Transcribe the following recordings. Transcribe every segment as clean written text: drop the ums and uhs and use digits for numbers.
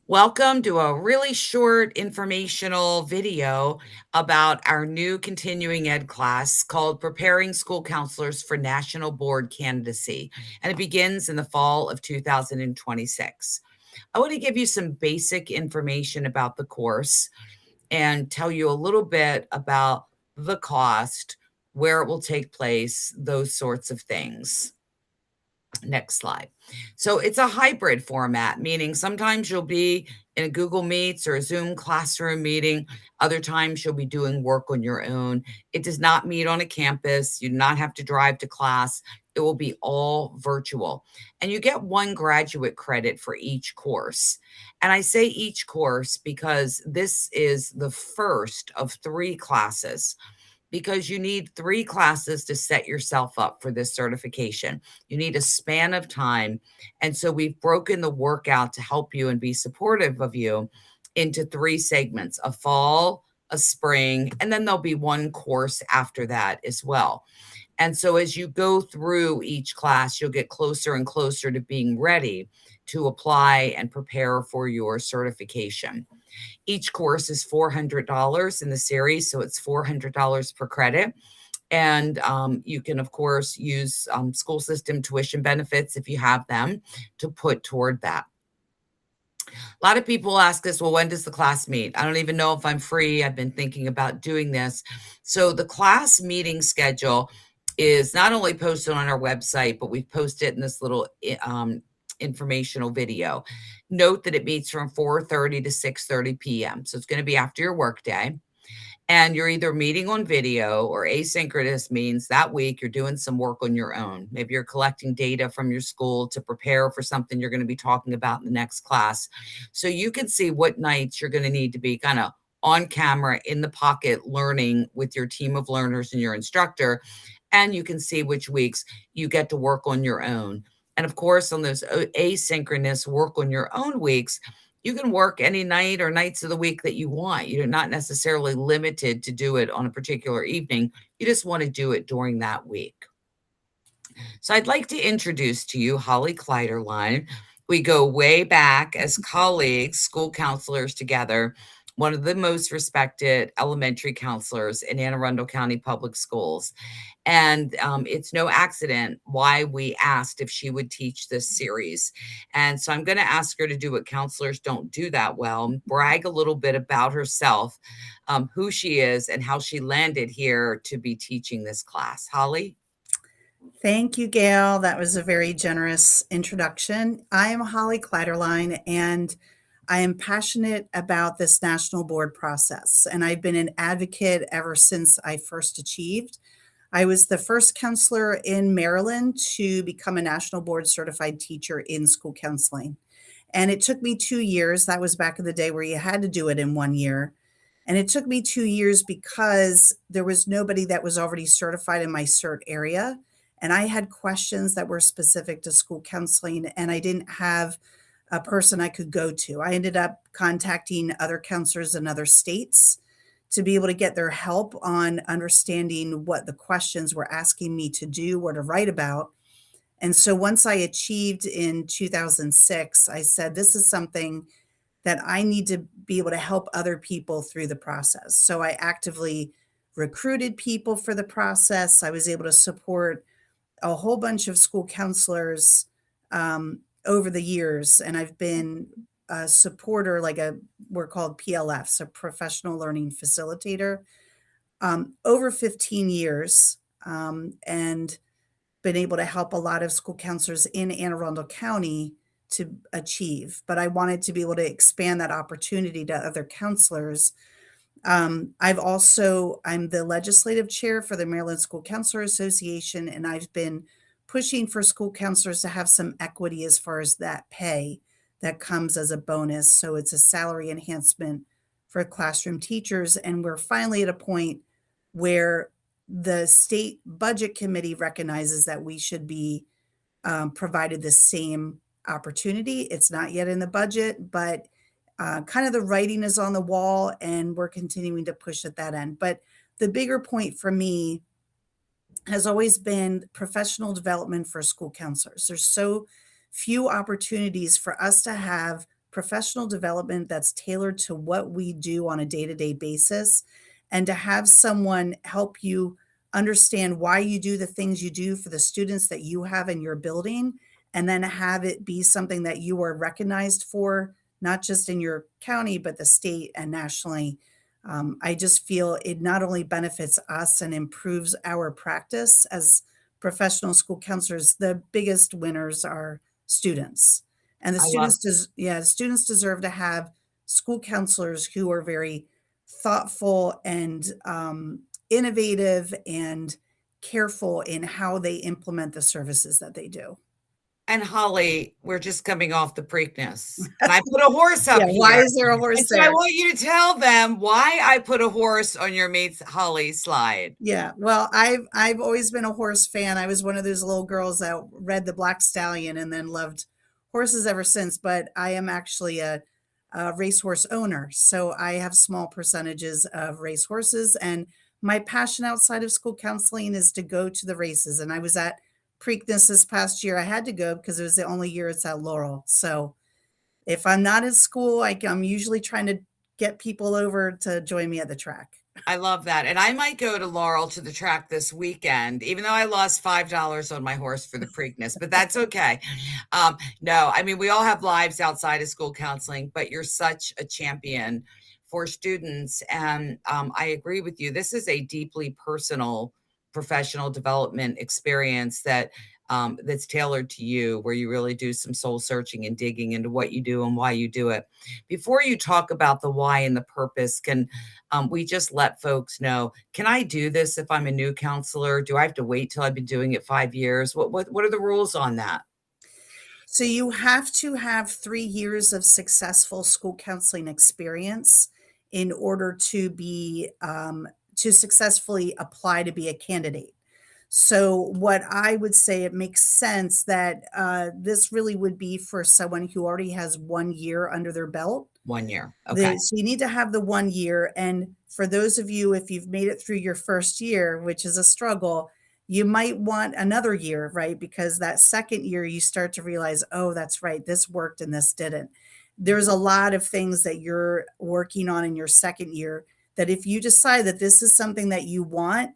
Welcome to a really short informational video about our new continuing ed class called Preparing School Counselors for National Board Candidacy, and it begins in the fall of 2026. I want to give you some basic information about the course and tell you a little bit about the cost, where it will take place, those sorts of things. Next slide. So it's a hybrid format, meaning sometimes you'll be in a Google Meets or a Zoom classroom meeting. Other times you'll be doing work on your own. It does not meet on a campus. You do not have to drive to class. It will be all virtual. And you get one graduate credit for each course. And I say each course because this is the first of 3 classes, because you need 3 classes to set yourself up for this certification. You need a span of time. And so we've broken the work out to help you and be supportive of you into 3 segments: a fall, a spring, and then there'll be one course after that as well. And so as you go through each class, you'll get closer and closer to being ready to apply and prepare for your certification. Each course is $400 in the series, so it's $400 per credit. And you can, of course, use school system tuition benefits if you have them to put toward that. A lot of people ask us, well, when does the class meet? I don't even know if I'm free. I've been thinking about doing this. So the class meeting schedule is not only posted on our website, but we've posted it in this little informational video. Note that it meets from 4:30 to 6:30 p.m. So it's going to be after your workday. And you're either meeting on video, or asynchronous means that week you're doing some work on your own. Maybe you're collecting data from your school to prepare for something you're going to be talking about in the next class. So you can see what nights you're going to need to be kind of on camera, in the pocket, learning with your team of learners and your instructor. And you can see which weeks you get to work on your own. And of course, on those asynchronous work on your own weeks, you can work any night or nights of the week that you want. You're not necessarily limited to do it on a particular evening. You just want to do it during that week. So I'd like to introduce to you Holly Kleiderline. We go way back as colleagues, school counselors together, one of the most respected elementary counselors in Anne Arundel County Public Schools. And it's no accident why we asked if she would teach this series. And so I'm going to ask her to do what counselors don't do that well, brag a little bit about herself, who she is, and how she landed here to be teaching this class. Holly? Thank you, Gail. That was a very generous introduction. I am Holly Kleiderline, and I am passionate about this national board process. And I've been an advocate ever since I first achieved. I was the first counselor in Maryland to become a national board certified teacher in school counseling. And it took me 2 years. That was back in the day where you had to do it in 1 year. And it took me 2 years because there was nobody that was already certified in my cert area. And I had questions that were specific to school counseling, and I didn't have a person I could go to. I ended up contacting other counselors in other states to be able to get their help on understanding what the questions were asking me to do or to write about. And so once I achieved in 2006, I said, this is something that I need to be able to help other people through the process. So I actively recruited people for the process. I was able to support a whole bunch of school counselors over the years, and I've been a supporter, we're called PLFs, a professional learning facilitator, over 15 years, and been able to help a lot of school counselors in Anne Arundel County to achieve. But I wanted to be able to expand that opportunity to other counselors. I'm the legislative chair for the Maryland School Counselor Association, and I've been pushing for school counselors to have some equity as far as that pay that comes as a bonus. So it's a salary enhancement for classroom teachers. And we're finally at a point where the state budget committee recognizes that we should be provided the same opportunity. It's not yet in the budget, but kind of the writing is on the wall, and we're continuing to push at that end. But the bigger point for me has always been professional development for school counselors. There's so few opportunities for us to have professional development that's tailored to what we do on a day-to-day basis, and to have someone help you understand why you do the things you do for the students that you have in your building, and then have it be something that you are recognized for, not just in your county, but the state and nationally. I just feel it not only benefits us and improves our practice as professional school counselors, the biggest winners are students. And the I love students deserve to have school counselors who are very thoughtful and innovative and careful in how they implement the services that they do. And Holly, we're just coming off the Preakness, and I put a horse Yeah, up why here. is there a horse And so I there? want you to tell them why I put a horse on your Meets Holly slide. Yeah, well, I've always been a horse fan. I was one of those little girls that read the Black Stallion and then loved horses ever since. But I am actually a racehorse owner, so I have small percentages of racehorses. And my passion outside of school counseling is to go to the races. And I was at Preakness this past year. I had to go because it was the only year it's at Laurel. So if I'm not at school, I'm usually trying to get people over to join me at the track. I love that. And I might go to Laurel to the track this weekend, even though I lost $5 on my horse for the Preakness, but that's okay. No, I mean, we all have lives outside of school counseling, but you're such a champion for students. And I agree with you. This is a deeply personal professional development experience that's tailored to you, where you really do some soul searching and digging into what you do and why you do it. Before you talk about the why and the purpose, can we just let folks know, can I do this if I'm a new counselor? Do I have to wait till I've been doing it 5 years? What are the rules on that? So you have to have 3 years of successful school counseling experience in order to be to successfully apply to be a candidate. So what I would say, it makes sense that this really would be for someone who already has 1 year under their belt. 1 year. Okay. So you need to have the 1 year. And for those of you, if you've made it through your first year, which is a struggle, you might want another year, right? Because that second year, you start to realize, oh, that's right, this worked and this didn't. There's a lot of things that you're working on in your second year that if you decide that this is something that you want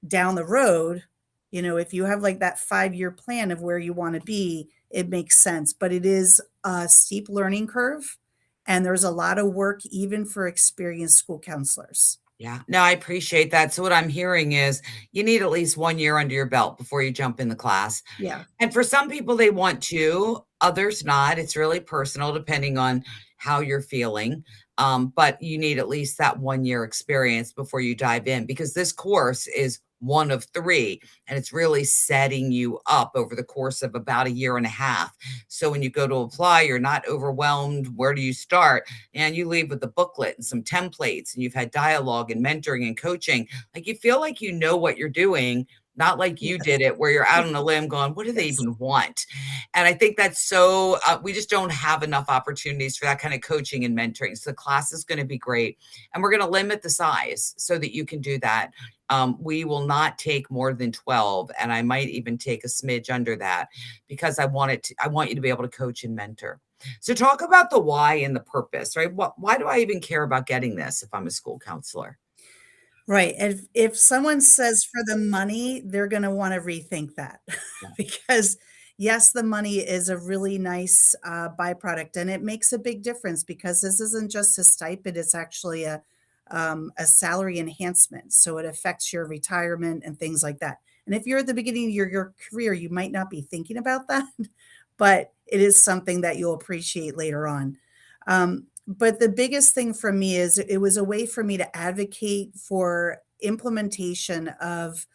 down the road, if you have like that 5-year plan of where you want to be, it makes sense. But it is a steep learning curve. And there's a lot of work even for experienced school counselors. Yeah. No, I appreciate that. So what I'm hearing is you need at least 1 year under your belt before you jump in the class. Yeah. And for some people, they want to, others not. It's really personal depending on how you're feeling. But you need at least that 1 year experience before you dive in, because this course is one of three, and it's really setting you up over the course of about a year and a half. So when you go to apply, you're not overwhelmed. Where do you start? And you leave with a booklet and some templates, and you've had dialogue and mentoring and coaching. Like, you feel like you know what you're doing, not like you did it where you're out on a limb going, what do they Yes. even want? And I think that's so, we just don't have enough opportunities for that kind of coaching and mentoring. So the class is going to be great. And we're going to limit the size so that you can do that. We will not take more than 12, and I might even take a smidge under that, because I want you to be able to coach and mentor. So talk about the why and the purpose, right? Why do I even care about getting this if I'm a school counselor? Right. And if someone says for the money, they're going to want to rethink that Yeah. because yes, the money is a really nice byproduct, and it makes a big difference because this isn't just a stipend; it's actually a salary enhancement. So it affects your retirement and things like that. And if you're at the beginning of your career, you might not be thinking about that, but it is something that you'll appreciate later on. But the biggest thing for me is it was a way for me to advocate for implementation of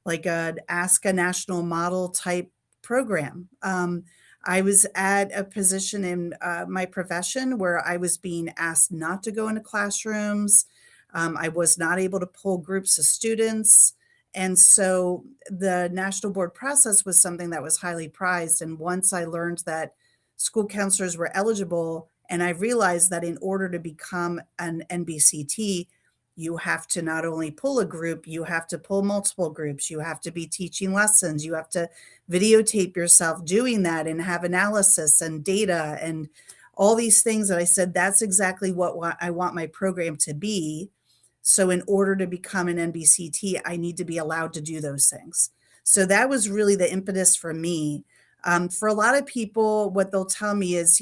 like a Ask a National Model type program. I was at a position in my profession where I was being asked not to go into classrooms. I was not able to pull groups of students. And so the national board process was something that was highly prized. And once I learned that school counselors were eligible, and I realized that in order to become an NBCT, you have to not only pull a group, you have to pull multiple groups, you have to be teaching lessons, you have to videotape yourself doing that and have analysis and data and all these things that I said, that's exactly what I want my program to be. So in order to become an NBCT, I need to be allowed to do those things. So that was really the impetus for me. For a lot of people, what they'll tell me is,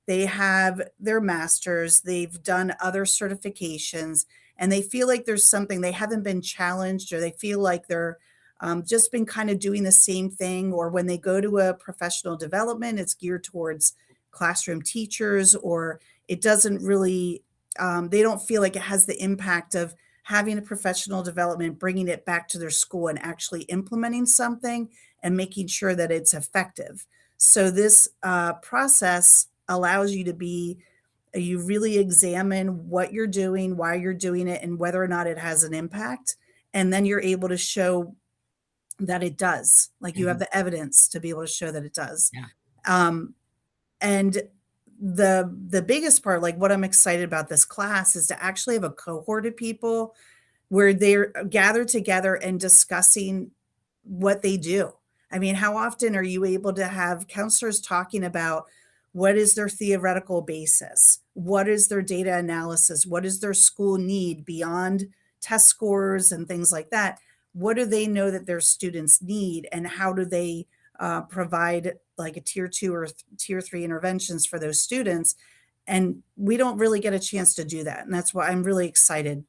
they have their masters, they've done other certifications, and they feel like there's something they haven't been challenged, or they feel like they're just been kind of doing the same thing. Or when they go to a professional development, it's geared towards classroom teachers, or it doesn't really, they don't feel like it has the impact of having a professional development, bringing it back to their school and actually implementing something and making sure that it's effective. So this process allows you to be, you really examine what you're doing, why you're doing it, and whether or not it has an impact. And then you're able to show that it does. Like you have the evidence to be able to show that it does. Yeah. And the biggest part, like what I'm excited about this class, is to actually have a cohort of people where they're gathered together and discussing what they do. I mean, how often are you able to have counselors talking about what is their theoretical basis? What is their data analysis? What does their school need beyond test scores and things like that? What do they know that their students need, and how do they provide like a tier 2 or tier 3 interventions for those students? And we don't really get a chance to do that. And that's why I'm really excited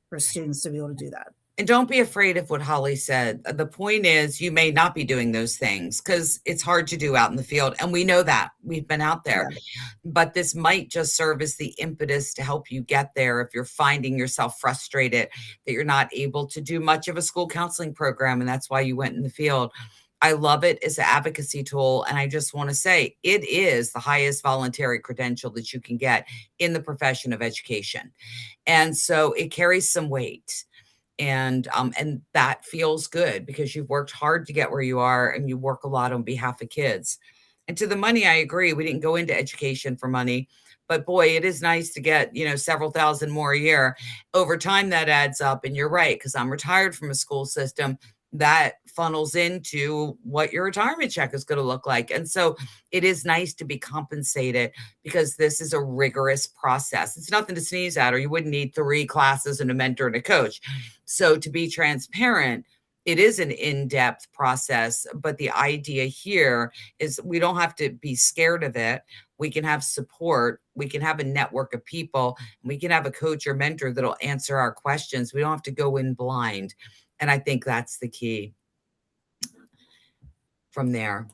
for students to be able to do that. And don't be afraid of what Holly said. The point is, you may not be doing those things because it's hard to do out in the field. And we know that. We've been out there. Yeah. But this might just serve as the impetus to help you get there if you're finding yourself frustrated that you're not able to do much of a school counseling program. And that's why you went in the field. I love it as an advocacy tool. And I just want to say it is the highest voluntary credential that you can get in the profession of education. And so it carries some weight. And that feels good because you've worked hard to get where you are, and you work a lot on behalf of kids. And to the money, I agree. We didn't go into education for money, but boy, it is nice to get, several thousand more a year. Over time, that adds up. And you're right, because I'm retired from a school system that funnels into what your retirement check is going to look like. And so it is nice to be compensated because this is a rigorous process. It's nothing to sneeze at, or you wouldn't need 3 classes and a mentor and a coach. So to be transparent, it is an in-depth process, but the idea here is we don't have to be scared of it. We can have support. We can have a network of people. We can have a coach or mentor that'll answer our questions. We don't have to go in blind. And I think that's the key from there.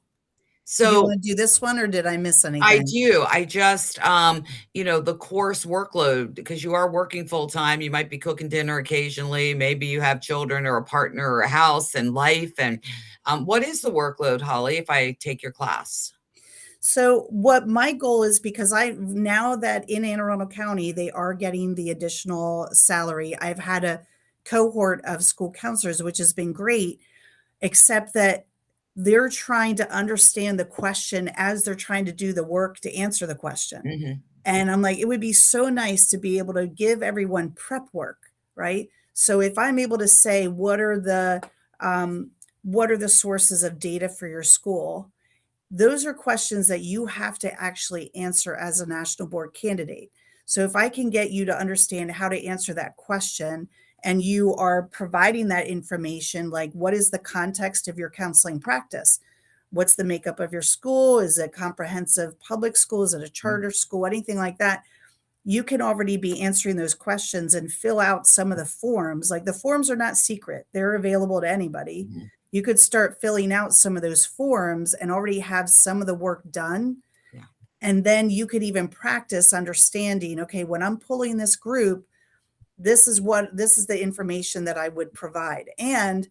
So you want to do this one, or did I miss anything? I do. I just, the course workload, because you are working full time, you might be cooking dinner occasionally. Maybe you have children or a partner or a house and life. And what is the workload, Holly, if I take your class? So what my goal is, because now that in Anne Arundel County, they are getting the additional salary, I've had a cohort of school counselors, which has been great, except that they're trying to understand the question as they're trying to do the work to answer the question. Mm-hmm. And I'm like, it would be so nice to be able to give everyone prep work, right? So if I'm able to say, what are the sources of data for your school? Those are questions that you have to actually answer as a national board candidate. So if I can get you to understand how to answer that question, and you are providing that information, like what is the context of your counseling practice? What's the makeup of your school? Is it comprehensive public school? Is it a charter school? Anything like that? You can already be answering those questions and fill out some of the forms. Like the forms are not secret. They're available to anybody. Mm-hmm. You could start filling out some of those forms and already have some of the work done. Yeah. And then you could even practice understanding, okay, when I'm pulling this group, this is the information that I would provide. And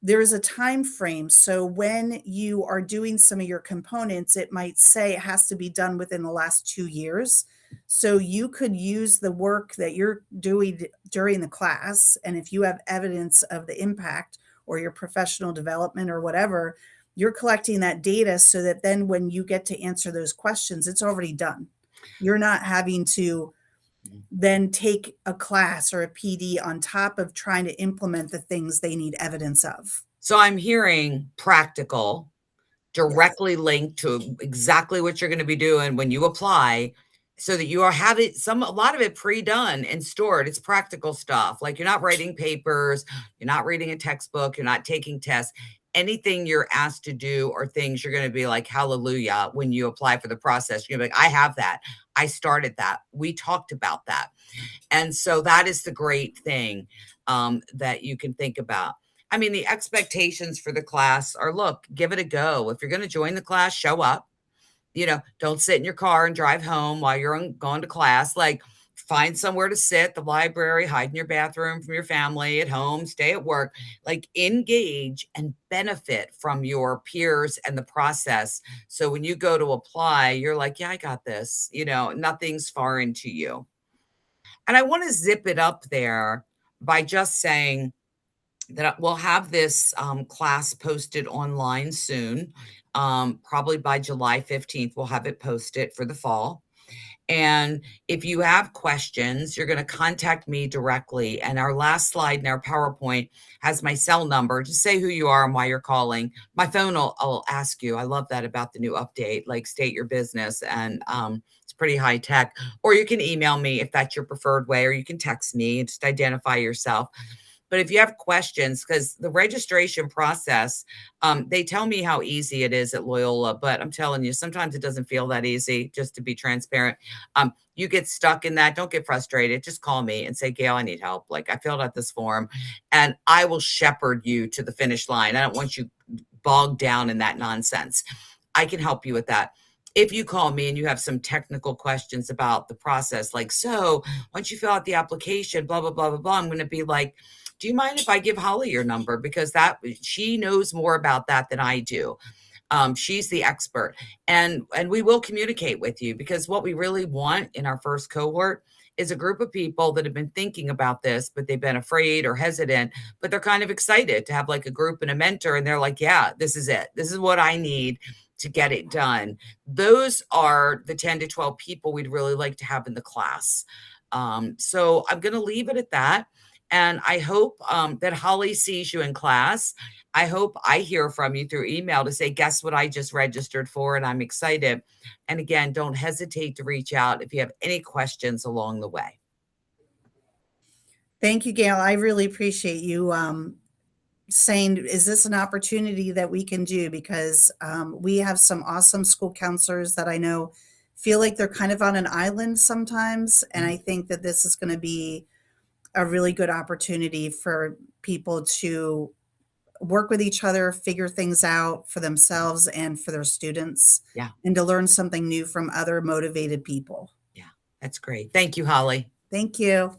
there's a time frame. So when you are doing some of your components, it might say it has to be done within the last 2 years. So you could use the work that you're doing during the class. And if you have evidence of the impact or your professional development or whatever, you're collecting that data so that then when you get to answer those questions, it's already done. You're not having to then take a class or a PD on top of trying to implement the things they need evidence of. So I'm hearing practical, directly linked to exactly what you're going to be doing when you apply, so that you are have it a lot of it pre-done and stored. It's practical stuff. Like, you're not writing papers, you're not reading a textbook, you're not taking tests. Anything you're asked to do or things you're going to be like, hallelujah, when you apply for the process, you're gonna be like, I have that. I started that. We talked about that. And so that is the great thing, that you can think about. I mean, the expectations for the class are, look, give it a go. If you're going to join the class, show up. Don't sit in your car and drive home while you're going to class. Like, find somewhere to sit, the library, hide in your bathroom from your family, at home, stay at work. Like, engage and benefit from your peers and the process. So when you go to apply, you're like, yeah, I got this. Nothing's foreign to you. And I want to zip it up there by just saying that we'll have this class posted online soon. Probably by July 15th, we'll have it posted for the fall. And if you have questions, you're going to contact me directly. And our last slide in our PowerPoint has my cell number. Just say who you are and why you're calling. My phone will ask you. I love that about the new update, like, state your business. And it's pretty high tech. Or you can email me if that's your preferred way, or you can text me and just identify yourself. But if you have questions, because the registration process, they tell me how easy it is at Loyola, but I'm telling you, sometimes it doesn't feel that easy, just to be transparent. You get stuck in that. Don't get frustrated. Just call me and say, Gail, I need help. Like, I filled out this form, and I will shepherd you to the finish line. I don't want you bogged down in that nonsense. I can help you with that. If you call me and you have some technical questions about the process, like, so once you fill out the application, blah, blah, blah, blah, blah, I'm going to be like, do you mind if I give Holly your number? Because she knows more about that than I do. She's the expert, and we will communicate with you, because what we really want in our first cohort is a group of people that have been thinking about this, but they've been afraid or hesitant, but they're kind of excited to have like a group and a mentor. And they're like, yeah, this is it. This is what I need to get it done. Those are the 10 to 12 people we'd really like to have in the class. So I'm going to leave it at that. And I hope that Holly sees you in class. I hope I hear from you through email to say, guess what I just registered for, and I'm excited. And again, don't hesitate to reach out if you have any questions along the way. Thank you, Gail. I really appreciate you saying, is this an opportunity that we can do? Because we have some awesome school counselors that I know feel like they're kind of on an island sometimes. And I think that this is going to be a really good opportunity for people to work with each other, figure things out for themselves and for their students. Yeah. And to learn something new from other motivated people. Yeah, that's great. Thank you, Holly. Thank you.